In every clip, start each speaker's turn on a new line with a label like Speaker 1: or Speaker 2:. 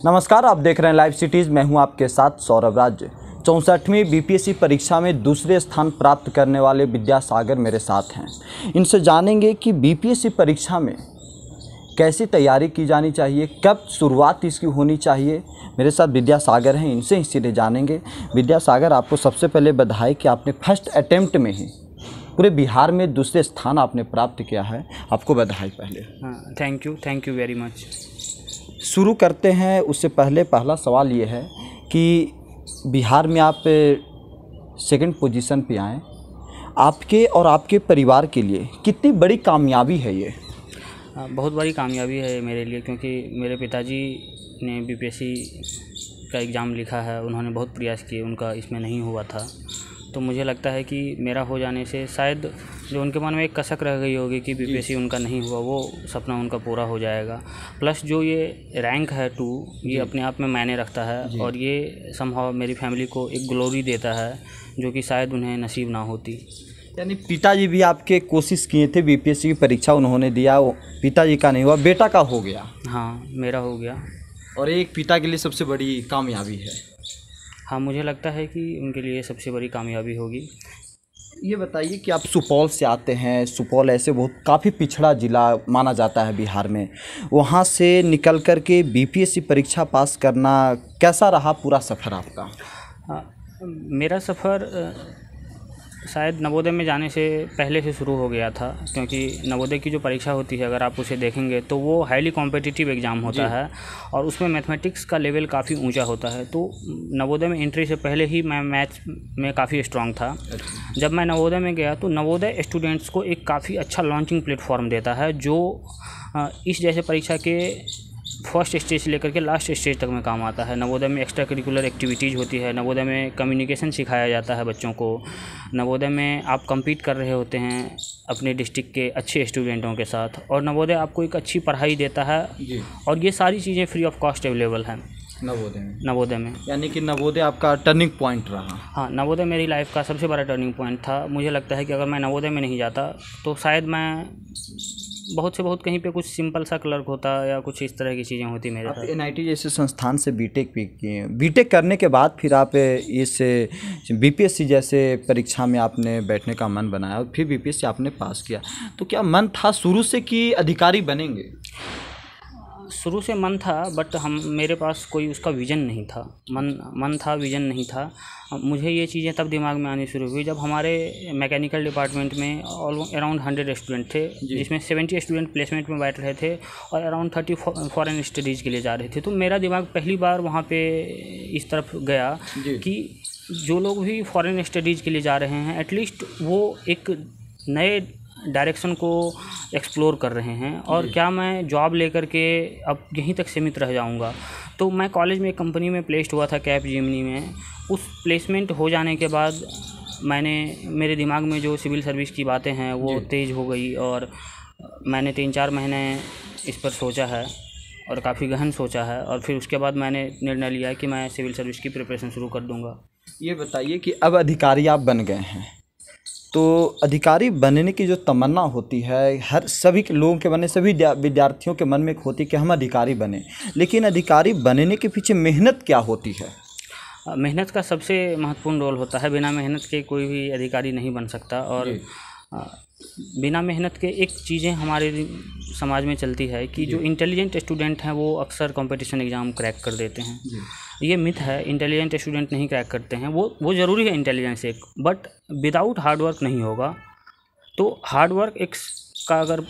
Speaker 1: नमस्कार, आप देख रहे हैं लाइव सिटीज़। मैं हूं आपके साथ सौरभ राज्य। 64वीं बीपीएससी परीक्षा में दूसरे स्थान प्राप्त करने वाले विद्यासागर मेरे साथ हैं। इनसे जानेंगे कि बीपीएससी परीक्षा में कैसी तैयारी की जानी चाहिए, कब शुरुआत इसकी होनी चाहिए। मेरे साथ विद्यासागर हैं, इनसे ही सीधे जानेंगे। विद्यासागर, आपको सबसे पहले बधाई कि आपने फर्स्ट अटेम्प्ट में ही पूरे बिहार में दूसरे स्थान आपने प्राप्त किया है। आपको बधाई पहले।
Speaker 2: हाँ, थैंक यू वेरी मच।
Speaker 1: शुरू करते हैं। उससे पहले पहला सवाल ये है कि बिहार में आप सेकंड पोजीशन पे आए, आपके और आपके परिवार के लिए कितनी बड़ी कामयाबी है ये?
Speaker 2: बहुत बड़ी कामयाबी है मेरे लिए, क्योंकि मेरे पिताजी ने बीपीएससी का एग्ज़ाम लिखा है। उन्होंने बहुत प्रयास किए, उनका इसमें नहीं हुआ था। तो मुझे लगता है कि मेरा हो जाने से शायद जो उनके मन में एक कसक रह गई होगी कि बीपीएससी उनका नहीं हुआ, वो सपना उनका पूरा हो जाएगा। प्लस जो ये रैंक है 2, ये अपने आप में मायने रखता है और ये समहाउ मेरी फैमिली को एक ग्लोरी देता है जो कि शायद उन्हें नसीब ना होती।
Speaker 1: यानी पिताजी भी आपके कोशिश किए थे, बीपीएससी की परीक्षा उन्होंने दिया, वो पिताजी का नहीं हुआ, बेटा का हो गया।
Speaker 2: हाँ, मेरा हो गया।
Speaker 1: और एक पिता के लिए सबसे बड़ी कामयाबी है।
Speaker 2: हाँ, मुझे लगता है कि उनके लिए सबसे बड़ी कामयाबी होगी।
Speaker 1: ये बताइए कि आप सुपौल से आते हैं। सुपौल ऐसे बहुत काफ़ी पिछड़ा ज़िला माना जाता है बिहार में। वहाँ से निकल कर के बीपीएससी परीक्षा पास करना कैसा रहा पूरा सफ़र आपका?
Speaker 2: मेरा सफ़र शायद नवोदय में जाने से पहले से शुरू हो गया था, क्योंकि नवोदय की जो परीक्षा होती है अगर आप उसे देखेंगे तो वो हाईली कॉम्पिटिटिव एग्ज़ाम होता है और उसमें मैथमेटिक्स का लेवल काफ़ी ऊंचा होता है। तो नवोदय में एंट्री से पहले ही मैं मैथ्स में काफ़ी स्ट्रांग था। जब मैं नवोदय में गया तो नवोदय स्टूडेंट्स को एक काफ़ी अच्छा लॉन्चिंग प्लेटफॉर्म देता है, जो इस जैसे परीक्षा के फर्स्ट स्टेज से लेकर के लास्ट स्टेज तक में काम आता है। नवोदय में एक्स्ट्रा करिकुलर एक्टिविटीज़ होती है, नवोदय में कम्युनिकेशन सिखाया जाता है बच्चों को, नवोदय में आप compete कर रहे होते हैं अपने डिस्ट्रिक्ट के अच्छे स्टूडेंटों के साथ, और नवोदय आपको एक अच्छी पढ़ाई देता है और ये सारी चीज़ें फ्री ऑफ कॉस्ट अवेलेबल हैं नवोदय में।
Speaker 1: यानी कि नवोदय आपका टर्निंग पॉइंट रहा?
Speaker 2: हाँ, नवोदय मेरी लाइफ का सबसे बड़ा टर्निंग पॉइंट था। मुझे लगता है कि अगर मैं नवोदय में नहीं जाता तो शायद मैं बहुत से बहुत कहीं पे कुछ सिंपल सा क्लर्क होता या कुछ इस तरह की चीज़ें होती मेरे साथ।
Speaker 1: एनआईटी जैसे संस्थान से बीटेक भी किए, बीटेक करने के बाद फिर आप इस बीपीएससी जैसे परीक्षा में आपने बैठने का मन बनाया और फिर बीपीएससी आपने पास किया। तो क्या मन था शुरू से कि अधिकारी बनेंगे?
Speaker 2: शुरू से मन था, बट मेरे पास कोई उसका विज़न नहीं था। मन था, विज़न नहीं था। मुझे ये चीज़ें तब दिमाग में आनी शुरू हुई जब हमारे मैकेनिकल डिपार्टमेंट में अराउंड 100 स्टूडेंट थे, जिसमें 70 स्टूडेंट प्लेसमेंट में बैठ रहे थे और अराउंड 30 फॉरेन स्टडीज़ के लिए जा रहे थे। तो मेरा दिमाग पहली बार वहाँ पे इस तरफ गया कि जो लोग भी फॉरेन स्टडीज़ के लिए जा रहे हैं एटलीस्ट वो एक नए डायरेक्शन को एक्सप्लोर कर रहे हैं, और क्या मैं जॉब लेकर के अब यहीं तक सीमित रह जाऊंगा। तो मैं कॉलेज में एक कंपनी में प्लेस्ड हुआ था, कैपजेमिनी में। उस प्लेसमेंट हो जाने के बाद मेरे दिमाग में जो सिविल सर्विस की बातें हैं वो तेज़ हो गई, और मैंने 3-4 महीने इस पर सोचा है और काफ़ी गहन सोचा है, और फिर उसके बाद मैंने निर्णय लिया कि मैं सिविल सर्विस की प्रिपरेशन शुरू कर दूँगा।
Speaker 1: ये बताइए कि अब अधिकारी आप बन गए हैं, तो अधिकारी बनने की जो तमन्ना होती है हर सभी लोगों के मन में, सभी विद्यार्थियों के मन में होती है कि हम अधिकारी बने, लेकिन अधिकारी बनने के पीछे मेहनत क्या होती है?
Speaker 2: मेहनत का सबसे महत्वपूर्ण रोल होता है। बिना मेहनत के कोई भी अधिकारी नहीं बन सकता, और बिना मेहनत के एक चीज़ें हमारे समाज में चलती है कि जो इंटेलिजेंट स्टूडेंट हैं वो अक्सर कंपटीशन एग्ज़ाम क्रैक कर देते हैं। ये मिथ है, इंटेलिजेंट स्टूडेंट नहीं क्रैक करते हैं। वो ज़रूरी है इंटेलिजेंस एक, बट विदाउट हार्ड वर्क नहीं होगा। तो हार्ड वर्क एक का अगर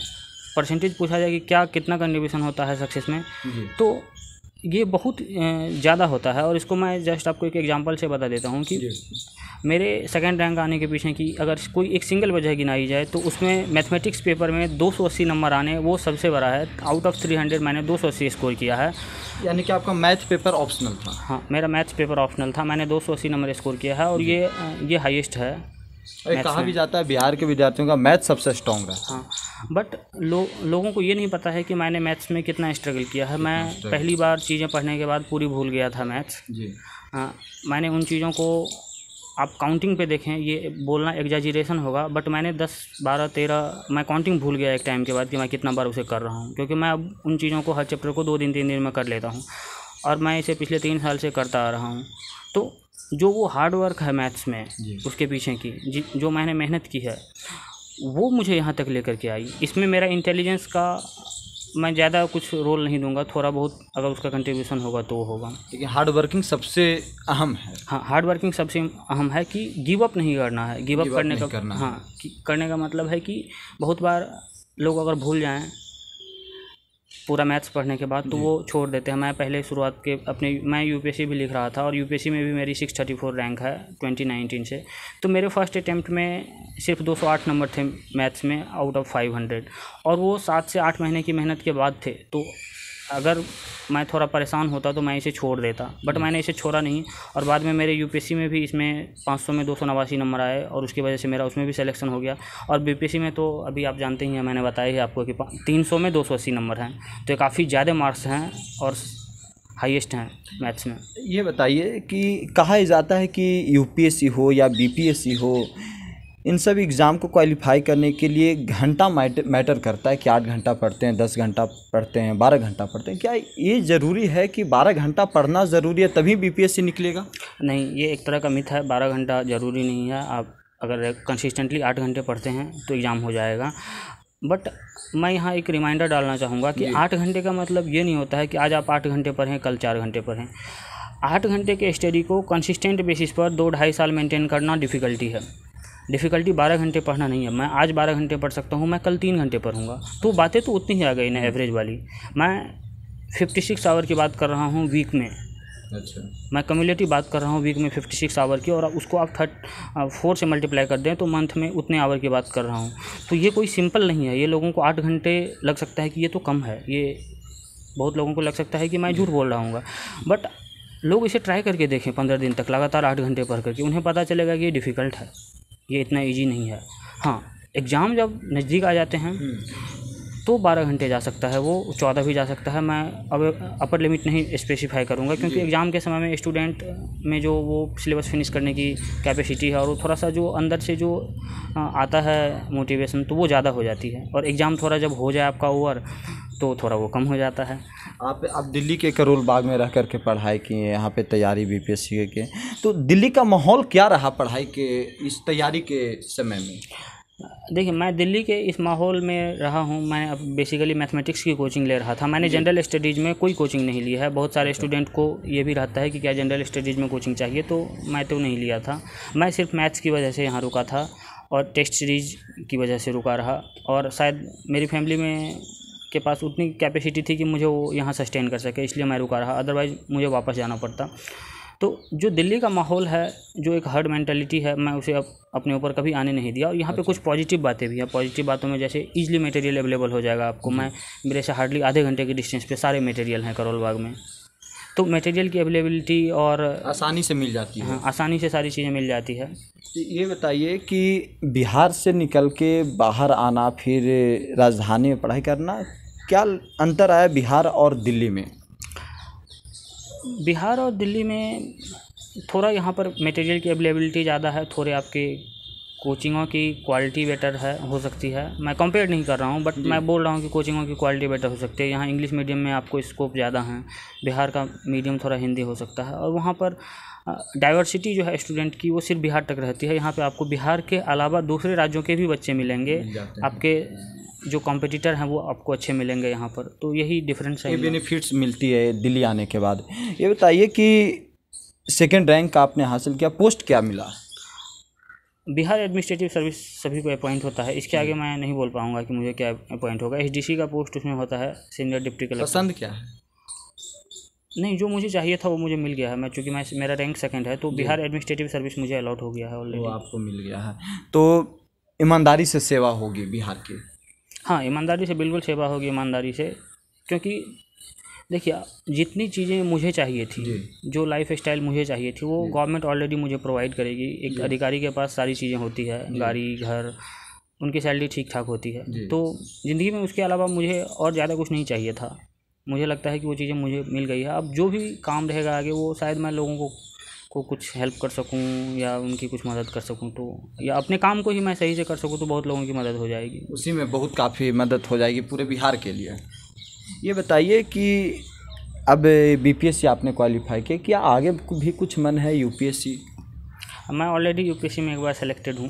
Speaker 2: परसेंटेज पूछा जाए कि क्या कितना कंट्रीब्यूशन होता है सक्सेस में, तो ये बहुत ज़्यादा होता है। और इसको मैं जस्ट आपको एक एग्जांपल से बता देता हूँ कि मेरे सेकंड रैंक आने के पीछे की अगर कोई एक सिंगल वजह गिनाई जाए तो उसमें मैथमेटिक्स पेपर में 280 नंबर आने वो सबसे बड़ा है। आउट ऑफ 300 मैंने 280 स्कोर किया है।
Speaker 1: यानी कि आपका मैथ पेपर ऑप्शनल था?
Speaker 2: हाँ, मेरा मैथ्स पेपर ऑप्शनल था, मैंने 280 नंबर स्कोर किया है, और ये हाईएस्ट है।
Speaker 1: कहा भी जाता है बिहार के विद्यार्थियों का मैथ सबसे स्ट्रॉन्ग रहा।
Speaker 2: हाँ, बट लोगों को ये नहीं पता है कि मैंने मैथ्स में कितना स्ट्रगल किया है। मैं पहली बार चीज़ें पढ़ने के बाद पूरी भूल गया था मैथ्स। हाँ, मैंने उन चीज़ों को आप काउंटिंग पे देखें, ये बोलना एग्जैजरेशन होगा, बट मैंने 10, 12, 13 मैं काउंटिंग भूल गया एक टाइम के बाद कि मैं कितना बार उसे कर रहा हूँ, क्योंकि मैं अब उन चीज़ों को हर चैप्टर को 2 दिन 3 दिन में कर लेता हूँ। और मैं इसे पिछले 3 साल से करता आ रहा हूँ। तो जो वो हार्ड वर्क है मैथ्स में, उसके पीछे की जो मैंने मेहनत की है, वो मुझे यहाँ तक लेकर के आई। इसमें मेरा इंटेलिजेंस का मैं ज़्यादा कुछ रोल नहीं दूंगा, थोड़ा बहुत अगर उसका कंट्रीब्यूशन होगा तो वो होगा।
Speaker 1: लेकिन हार्ड वर्किंग सबसे अहम है।
Speaker 2: हाँ, हार्ड वर्किंग सबसे अहम है कि गिव अप नहीं करना है। गिव अप करने का हाँ करने का मतलब है कि बहुत बार लोग अगर भूल जाएं पूरा मैथ्स पढ़ने के बाद तो वो छोड़ देते हैं। मैं पहले शुरुआत के मैं यूपीएससी भी लिख रहा था और यूपीएससी में भी मेरी 634 रैंक है 2019 से। तो मेरे फर्स्ट अटैम्प्ट में सिर्फ 208 नंबर थे मैथ्स में आउट ऑफ 500, और वो 7 से 8 महीने की मेहनत के बाद थे। तो अगर मैं थोड़ा परेशान होता तो मैं इसे छोड़ देता, बट मैंने इसे छोड़ा नहीं। और बाद में मेरे यूपीएससी में भी इसमें 500 में 289 नंबर आए और उसकी वजह से मेरा उसमें भी सिलेक्शन हो गया। और बीपीएससी में तो अभी आप जानते ही हैं, मैंने बताया ही आपको कि 300 में 280 नंबर हैं, तो काफ़ी ज़्यादा मार्क्स हैं और हाईएस्ट हैं मैथ्स में।
Speaker 1: ये बताइए कि कहा जाता है कि यूपीएससी हो या बीपीएससी हो, इन सब एग्ज़ाम को क्वालिफाई करने के लिए घंटा मैटर करता है कि 8 घंटा पढ़ते हैं, 10 घंटा पढ़ते हैं, 12 घंटा पढ़ते हैं। क्या ये ज़रूरी है कि 12 घंटा पढ़ना ज़रूरी है तभी बीपीएससी निकलेगा?
Speaker 2: नहीं, ये एक तरह का मिथ है। 12 घंटा ज़रूरी नहीं है। आप अगर कंसिस्टेंटली 8 घंटे पढ़ते हैं तो एग्ज़ाम हो जाएगा। बट मैं यहाँ एक रिमाइंडर डालना चाहूँगा कि 8 घंटे का मतलब ये नहीं होता है कि आज आप 8 घंटे पढ़ें, कल 4 घंटे पढ़ें। 8 घंटे के स्टडी को कंसिस्टेंट बेसिस पर 2-2.5 साल मेंटेन करना डिफ़िकल्टी है। डिफ़िकल्टी 12 घंटे पढ़ना नहीं है। मैं आज 12 घंटे पढ़ सकता हूँ, मैं कल 3 घंटे पढ़ूँगा, तो बातें तो उतनी ही आ गई ना एवरेज वाली। मैं 56 आवर की बात कर रहा हूँ वीक में।
Speaker 1: अच्छा,
Speaker 2: मैं कम्युलेटिव बात कर रहा हूँ वीक में 56 आवर की, और उसको आप 4 से मल्टीप्लाई कर दें तो मंथ में उतने आवर की बात कर रहा हूँ। तो ये कोई सिंपल नहीं है। ये लोगों को 8 घंटे लग सकता है कि ये तो कम है, ये बहुत लोगों को लग सकता है कि मैं झूठ बोल रहा हूँ, बट लोग इसे ट्राई करके देखें 15 दिन तक लगातार 8 घंटे पढ़ करके, उन्हें पता चलेगा कि ये डिफ़िकल्ट है, ये इतना ईजी नहीं है। हाँ, एग्ज़ाम जब नज़दीक आ जाते हैं तो 12 घंटे जा सकता है, वो 14 भी जा सकता है। मैं अब अपर लिमिट नहीं स्पेसिफाई करूँगा, क्योंकि एग्ज़ाम के समय में स्टूडेंट में जो वो सिलेबस फिनिश करने की कैपेसिटी है और वो थोड़ा सा जो अंदर से जो आता है मोटिवेशन, तो वो ज़्यादा हो जाती है। और एग्ज़ाम थोड़ा जब हो जाए आपका ओवर तो थोड़ा वो कम हो जाता है।
Speaker 1: आप दिल्ली के करोल बाग में रह कर के पढ़ाई की, यहाँ पे तैयारी बीपीएससी के, तो दिल्ली का माहौल क्या रहा पढ़ाई के इस तैयारी के समय में?
Speaker 2: देखिए, मैं दिल्ली के इस माहौल में रहा हूँ। मैं अब बेसिकली मैथमेटिक्स की कोचिंग ले रहा था। मैंने जनरल स्टडीज़ में कोई कोचिंग नहीं ली है। बहुत सारे स्टूडेंट को ये भी रहता है कि क्या जनरल स्टडीज़ में कोचिंग चाहिए, तो मैं तो नहीं लिया था। मैं सिर्फ मैथ्स की वजह से यहाँ रुका था और टेस्ट सीरीज़ की वजह से रुका रहा, और शायद मेरी फैमिली में के पास उतनी कैपेसिटी थी कि मुझे वो यहाँ सस्टेन कर सके, इसलिए मैं रुका रहा, अदरवाइज़ मुझे वापस जाना पड़ता। तो जो दिल्ली का माहौल है, जो एक हर्ड मेंटालिटी है, मैं उसे अपने ऊपर कभी आने नहीं दिया। और यहाँ पे कुछ पॉजिटिव बातें भी हैं। पॉजिटिव बातों में जैसे ईजिली मटेरियल अवेलेबल हो जाएगा आपको। मेरे से हार्डली आधे घंटे के डिस्टेंस पे सारे मटेरियल हैं करोल बाग में, तो मटेरियल की अवेलेबिलिटी और
Speaker 1: आसानी से मिल जाती है।
Speaker 2: हाँ, आसानी से सारी चीज़ें मिल जाती है।
Speaker 1: ये बताइए कि बिहार से निकल के बाहर आना, फिर राजधानी में पढ़ाई करना, क्या अंतर आया बिहार और दिल्ली में?
Speaker 2: बिहार और दिल्ली में थोड़ा यहाँ पर मटेरियल की अवेलेबिलिटी ज़्यादा है, थोड़े आपके कोचिंगों की क्वालिटी बेटर है, हो सकती है। मैं कंपेयर नहीं कर रहा हूँ, बट मैं बोल रहा हूँ कि कोचिंगों की क्वालिटी बेटर हो सकती है। यहाँ इंग्लिश मीडियम में आपको स्कोप ज़्यादा है, बिहार का मीडियम थोड़ा हिंदी हो सकता है। और वहाँ पर डाइवर्सिटी जो है स्टूडेंट की, वो सिर्फ बिहार तक रहती है। यहाँ पे आपको बिहार के अलावा दूसरे राज्यों के भी बच्चे मिलेंगे, आपके जो कॉम्पिटिटर हैं वो आपको अच्छे मिलेंगे यहाँ पर। तो यही डिफरेंस है,
Speaker 1: ये बेनिफिट्स मिलती है दिल्ली आने के बाद। ये बताइए कि सेकंड रैंक आपने हासिल किया, पोस्ट क्या मिला?
Speaker 2: बिहार एडमिनिस्ट्रेटिव सर्विस सभी को अपॉइंट होता है। इसके आगे मैं नहीं बोल पाऊँगा कि मुझे क्या अपॉइंट होगा। एसडीसी का पोस्ट उसमें होता है, सीनियर डिप्टी कलेक्टर।
Speaker 1: पसंद क्या है?
Speaker 2: नहीं, जो मुझे चाहिए था वो मुझे मिल गया है। मैं चूँकि मेरा रैंक सेकंड है, तो बिहार एडमिनिस्ट्रेटिव सर्विस मुझे अलॉट हो गया है ऑलरेडी।
Speaker 1: वो आपको मिल गया है, तो ईमानदारी से सेवा होगी बिहार की।
Speaker 2: हाँ, ईमानदारी से बिल्कुल सेवा होगी, ईमानदारी से। क्योंकि देखिए, जितनी चीज़ें मुझे चाहिए थी, जो लाइफ स्टाइल मुझे चाहिए थी, वो गवर्नमेंट ऑलरेडी मुझे प्रोवाइड करेगी। एक अधिकारी के पास सारी चीज़ें होती है, गाड़ी, घर, उनकी सैलरी ठीक ठाक होती है। तो ज़िंदगी में उसके अलावा मुझे और ज़्यादा कुछ नहीं चाहिए था। मुझे लगता है कि वो चीज़ें मुझे मिल गई है। अब जो भी काम रहेगा आगे, वो शायद मैं लोगों को कुछ हेल्प कर सकूं या उनकी कुछ मदद कर सकूं, तो या अपने काम को ही मैं सही से कर सकूं, तो बहुत लोगों की मदद हो जाएगी।
Speaker 1: उसी में बहुत काफ़ी मदद हो जाएगी पूरे बिहार के लिए। ये बताइए कि अब बीपीएससी आपने क्वालिफाई किया, क्या आगे भी कुछ मन है यूपीएससी?
Speaker 2: मैं ऑलरेडी यूपीएससी में एक बार सेलेक्टेड हूँ,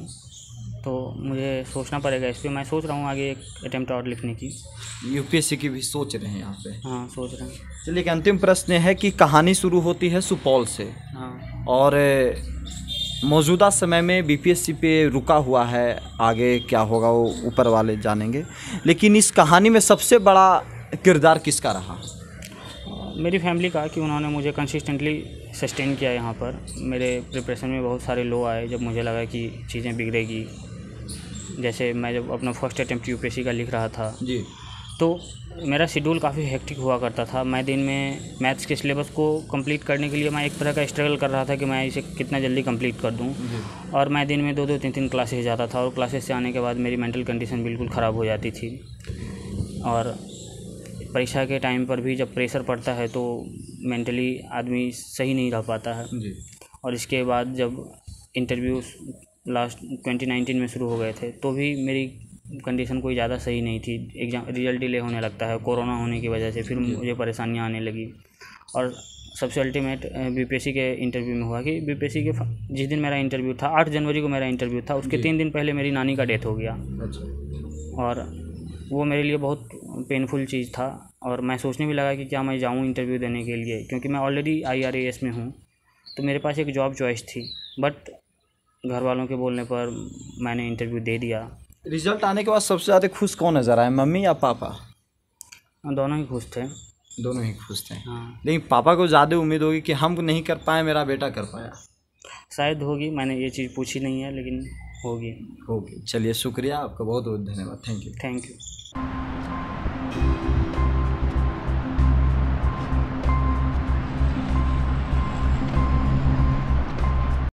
Speaker 2: तो मुझे सोचना पड़ेगा इस पर। मैं सोच रहा हूँ आगे एक अटेम्प्ट और लिखने की।
Speaker 1: यूपीएससी की भी सोच रहे हैं यहाँ पे?
Speaker 2: हाँ, सोच रहे हैं।
Speaker 1: चलिए, एक अंतिम प्रश्न है कि कहानी शुरू होती है सुपौल से,
Speaker 2: हाँ,
Speaker 1: और मौजूदा समय में बीपीएससी पे रुका हुआ है, आगे क्या होगा वो ऊपर वाले जानेंगे, लेकिन इस कहानी में सबसे बड़ा किरदार किसका रहा?
Speaker 2: मेरी फैमिली का, कि उन्होंने मुझे कंसिस्टेंटली सस्टेन किया यहाँ पर। मेरे प्रिपरेशन में बहुत सारे लो आए जब मुझे लगा कि चीज़ें बिगड़ेगी। जैसे मैं जब अपना फर्स्ट अटेम्प्ट यूपीएससी का लिख रहा था
Speaker 1: जी,
Speaker 2: तो मेरा शेड्यूल काफ़ी हेक्टिक हुआ करता था। मैं दिन में मैथ्स के सिलेबस को कंप्लीट करने के लिए मैं एक तरह का स्ट्रगल कर रहा था कि मैं इसे कितना जल्दी कंप्लीट कर दूं। और मैं दिन में 2-2, 3-3 क्लासेस जाता था, और क्लासेस से आने के बाद मेरी मेंटल कंडीशन बिल्कुल ख़राब हो जाती थी। और परीक्षा के टाइम पर भी जब प्रेशर पड़ता है तो मेंटली आदमी सही नहीं रह पाता है।
Speaker 1: जी।
Speaker 2: और इसके बाद जब इंटरव्यू लास्ट 2019 में शुरू हो गए थे तो भी मेरी कंडीशन कोई ज़्यादा सही नहीं थी। एग्ज़ाम रिजल्ट डिले होने लगता है कोरोना होने की वजह से, फिर मुझे परेशानियां आने लगी। और सबसे अल्टीमेट बीपीएससी के इंटरव्यू में हुआ कि बीपीएससी के जिस दिन मेरा इंटरव्यू था, 8 जनवरी को मेरा इंटरव्यू था, उसके 3 दिन पहले मेरी नानी का डेथ हो गया। और वो मेरे लिए बहुत पेनफुल चीज़ था, और मैं सोचने भी लगा कि क्या मैं जाऊँ इंटरव्यू देने के लिए, क्योंकि मैं ऑलरेडी IRAS में हूँ, तो मेरे पास एक जॉब चॉइस थी। बट घर वालों के बोलने पर मैंने इंटरव्यू दे दिया।
Speaker 1: रिजल्ट आने के बाद सबसे ज़्यादा खुश कौन नज़र आए, मम्मी या पापा?
Speaker 2: दोनों ही खुश थे।
Speaker 1: दोनों ही खुश थे।
Speaker 2: हाँ,
Speaker 1: लेकिन पापा को ज़्यादा उम्मीद होगी कि हम नहीं कर पाए, मेरा बेटा कर पाया।
Speaker 2: शायद होगी, मैंने ये चीज़ पूछी नहीं है, लेकिन होगी।
Speaker 1: चलिए, शुक्रिया आपका, बहुत बहुत धन्यवाद। Thank you.
Speaker 2: Thank you.